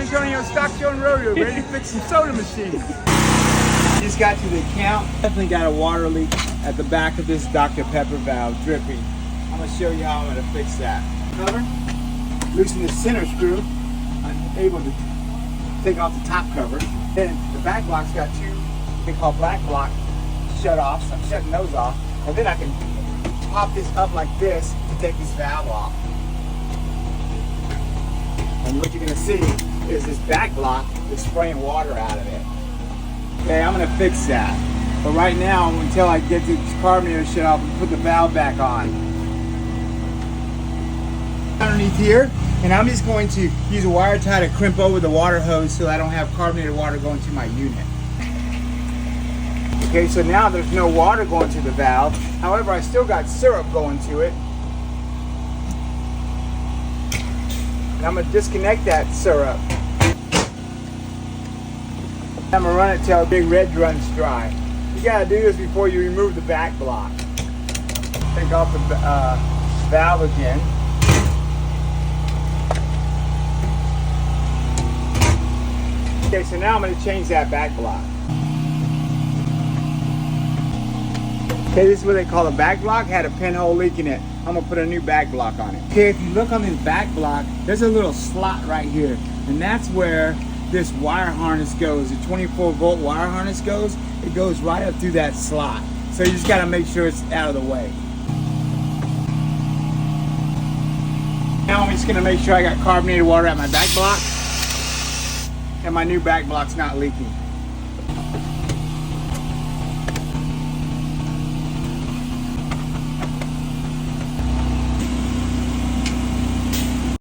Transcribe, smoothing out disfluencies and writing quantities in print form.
fish on your Stockton Rodeo, ready to fix some soda machines. Just got to the account. Definitely got a water leak at the back of this Dr. Pepper valve, dripping. I'm gonna show you how I'm gonna fix that. Cover, loosen the center screw. I'm able to take off the top cover. Then the back block's got two, they call black block shut offs. I'm shutting those off. And then I can pop this up like this to take this valve off. And what you're gonna see is this back block is spraying water out of it. Okay, I'm gonna fix that. But right now, until I get this carburetor shut off and put the valve back on. Underneath here, and I'm just going to use a wire tie to crimp over the water hose so I don't have carbonated water going to my unit. Okay, so now there's no water going to the valve. However, I still got syrup going to it. And I'm gonna disconnect that syrup. I'm gonna run it till Big Red runs dry. You gotta do this before you remove the back block. Take off the valve again. Okay, so now I'm gonna change that back block. Okay, this is what they call a back block. Had a pinhole leak in it. I'm gonna put a new back block on it. Okay, if you look on this back block, there's a little slot right here, and that's where this wire harness goes. The 24-volt wire harness goes. It goes right up through that slot. So you just gotta make sure it's out of the way. Now I'm just gonna make sure I got carbonated water at my back block, and my new back block's not leaking.